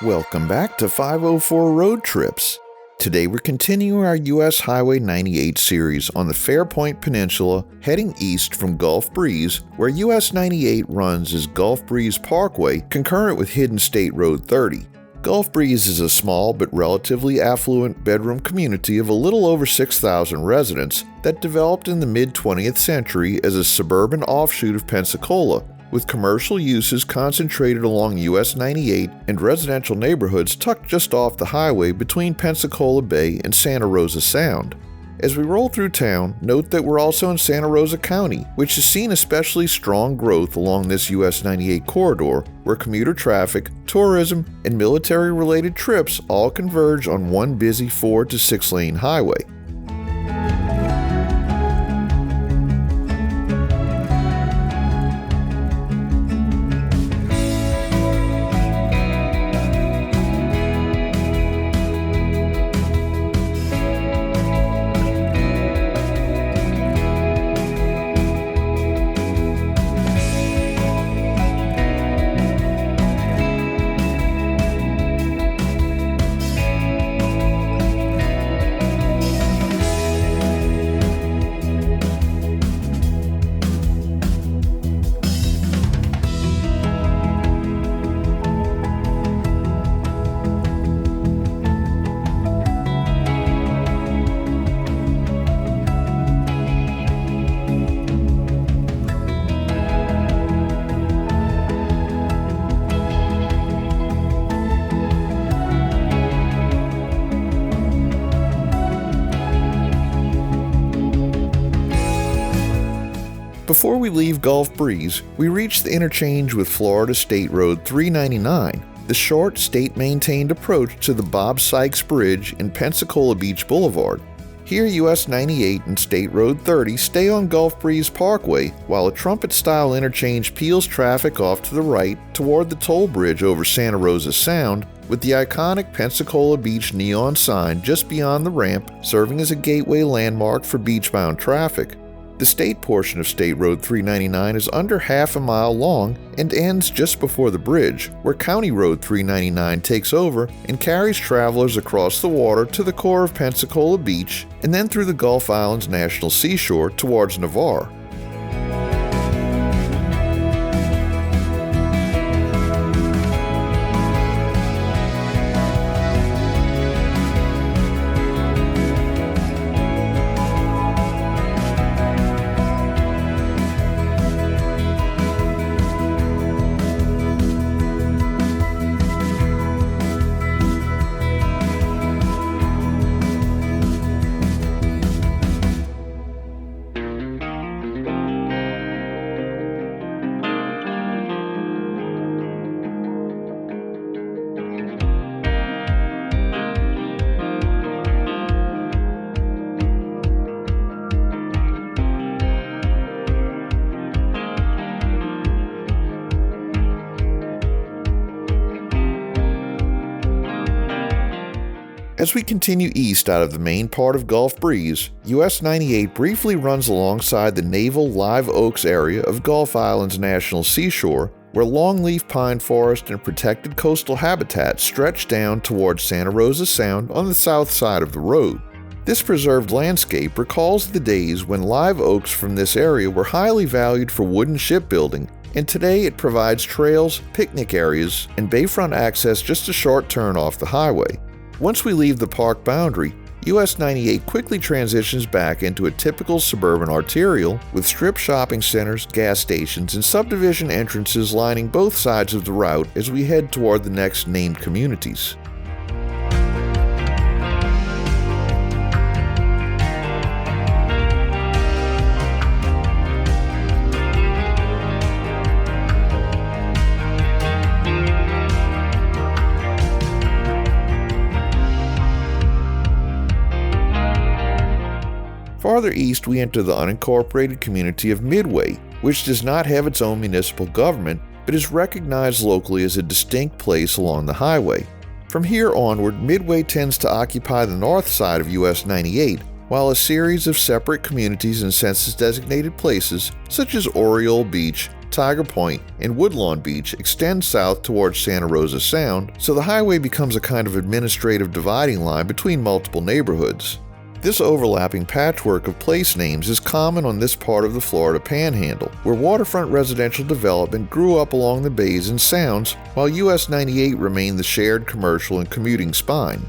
Welcome back to 504 Road Trips. Today we're continuing our US Highway 98 series on the Fairpoint Peninsula, heading east from Gulf Breeze, where US 98 runs as Gulf Breeze Parkway, concurrent with hidden State Road 30. Gulf Breeze is a small but relatively affluent bedroom community of a little over 6,000 residents that developed in the mid-20th century as a suburban offshoot of Pensacola, with commercial uses concentrated along US 98 and residential neighborhoods tucked just off the highway between Pensacola Bay and Santa Rosa Sound. As we roll through town, note that we're also in Santa Rosa County, which has seen especially strong growth along this US 98 corridor, where commuter traffic, tourism, and military-related trips all converge on one busy 4 to 6 lane highway. Before we leave Gulf Breeze, we reach the interchange with Florida State Road 399, the short, state-maintained approach to the Bob Sikes Bridge and Pensacola Beach Boulevard. Here, US 98 and State Road 30 stay on Gulf Breeze Parkway, while a trumpet-style interchange peels traffic off to the right toward the toll bridge over Santa Rosa Sound, with the iconic Pensacola Beach neon sign just beyond the ramp serving as a gateway landmark for beachbound traffic. The state portion of State Road 399 is under half a mile long and ends just before the bridge, where County Road 399 takes over and carries travelers across the water to the core of Pensacola Beach and then through the Gulf Islands National Seashore towards Navarre. As we continue east out of the main part of Gulf Breeze, US 98 briefly runs alongside the naval live oaks area of Gulf Islands National Seashore, where longleaf pine forest and protected coastal habitat stretch down towards Santa Rosa Sound on the south side of the road. This preserved landscape recalls the days when live oaks from this area were highly valued for wooden shipbuilding, and today it provides trails, picnic areas, and bayfront access just a short turn off the highway. Once we leave the park boundary, US 98 quickly transitions back into a typical suburban arterial with strip shopping centers, gas stations, and subdivision entrances lining both sides of the route as we head toward the next named communities. Farther east, we enter the unincorporated community of Midway, which does not have its own municipal government, but is recognized locally as a distinct place along the highway. From here onward, Midway tends to occupy the north side of US 98, while a series of separate communities and census-designated places, such as Oriole Beach, Tiger Point, and Woodlawn Beach extend south towards Santa Rosa Sound, so the highway becomes a kind of administrative dividing line between multiple neighborhoods. This overlapping patchwork of place names is common on this part of the Florida Panhandle, where waterfront residential development grew up along the bays and sounds, while US 98 remained the shared commercial and commuting spine.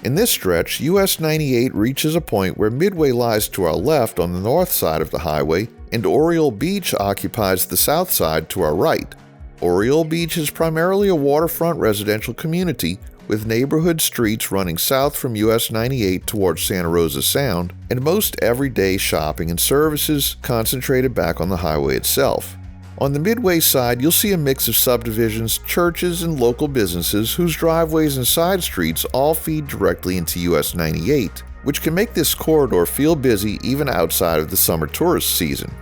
In this stretch, US 98 reaches a point where Midway lies to our left on the north side of the highway, and Oriole Beach occupies the south side to our right. Oriole Beach is primarily a waterfront residential community, with neighborhood streets running south from US 98 towards Santa Rosa Sound, and most everyday shopping and services concentrated back on the highway itself. On the Midway side, you'll see a mix of subdivisions, churches, and local businesses whose driveways and side streets all feed directly into US 98, which can make this corridor feel busy even outside of the summer tourist season.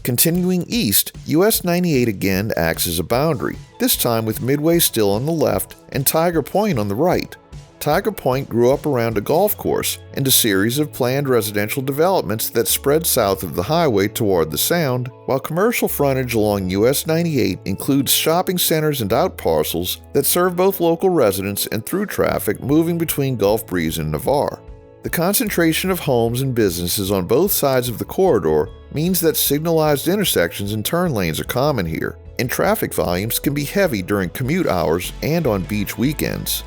Continuing east, US 98 again acts as a boundary, this time with Midway still on the left and Tiger Point on the right. Tiger Point grew up around a golf course and a series of planned residential developments that spread south of the highway toward the Sound, while commercial frontage along US 98 includes shopping centers and outparcels that serve both local residents and through traffic moving between Gulf Breeze and Navarre. The concentration of homes and businesses on both sides of the corridor means that signalized intersections and turn lanes are common here, and traffic volumes can be heavy during commute hours and on beach weekends.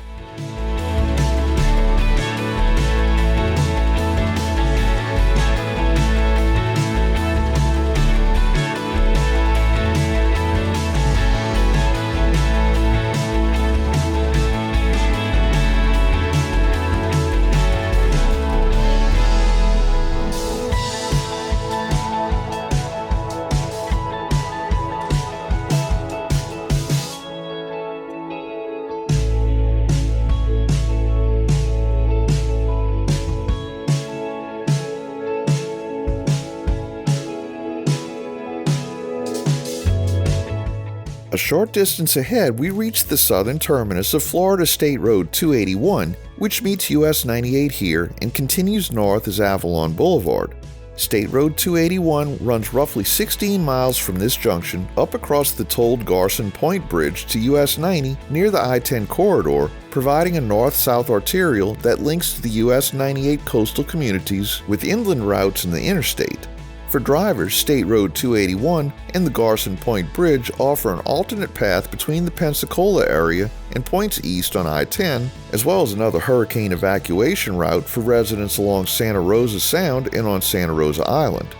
short distance ahead, we reach the southern terminus of Florida State Road 281, which meets US 98 here and continues north as Avalon Boulevard. State Road 281 runs roughly 16 miles from this junction up across the tolled Garcon Point Bridge to US 90 near the I-10 corridor, providing a north-south arterial that links to the US 98 coastal communities with inland routes in the interstate. For drivers, State Road 281 and the Garcon Point Bridge offer an alternate path between the Pensacola area and points east on I-10, as well as another hurricane evacuation route for residents along Santa Rosa Sound and on Santa Rosa Island.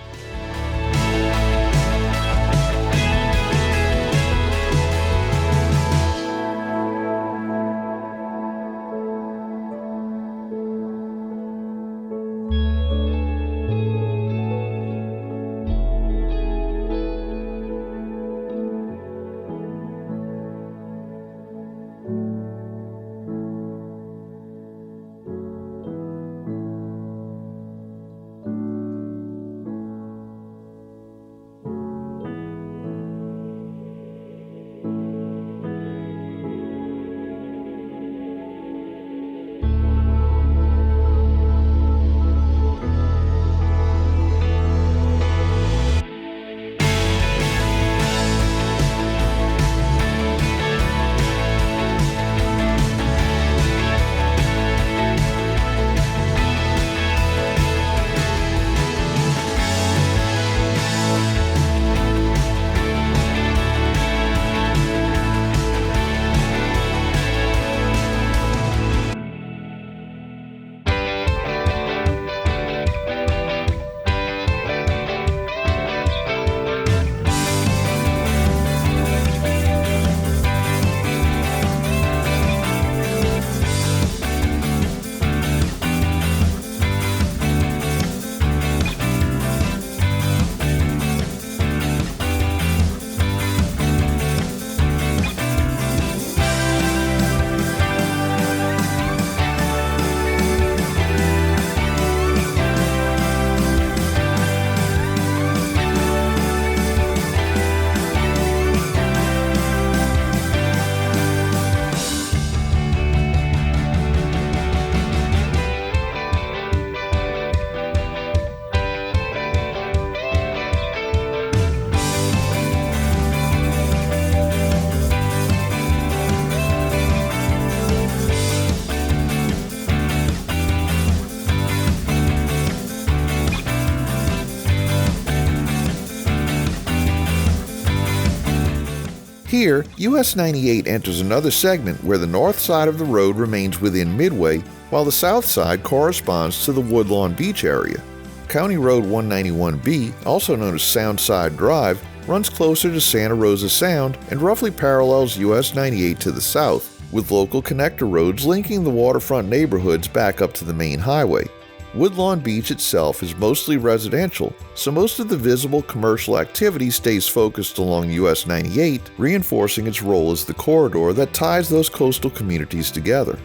Here, US 98 enters another segment where the north side of the road remains within Midway, while the south side corresponds to the Woodlawn Beach area. County Road 191B, also known as Soundside Drive, runs closer to Santa Rosa Sound and roughly parallels US 98 to the south, with local connector roads linking the waterfront neighborhoods back up to the main highway. Woodlawn Beach itself is mostly residential, so most of the visible commercial activity stays focused along US 98, reinforcing its role as the corridor that ties those coastal communities together.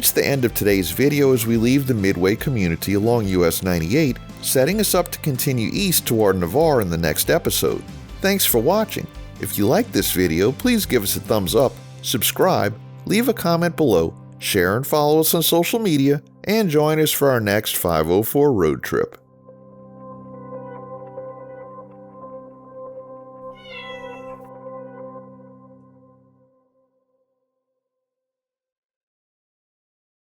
reached the end of today's video as we leave the Midway community along US 98, setting us up to continue east toward Navarre in the next episode. Thanks for watching. If you liked this video, please give us a thumbs up, subscribe, leave a comment below, share and follow us on social media, and join us for our next 504 road trip.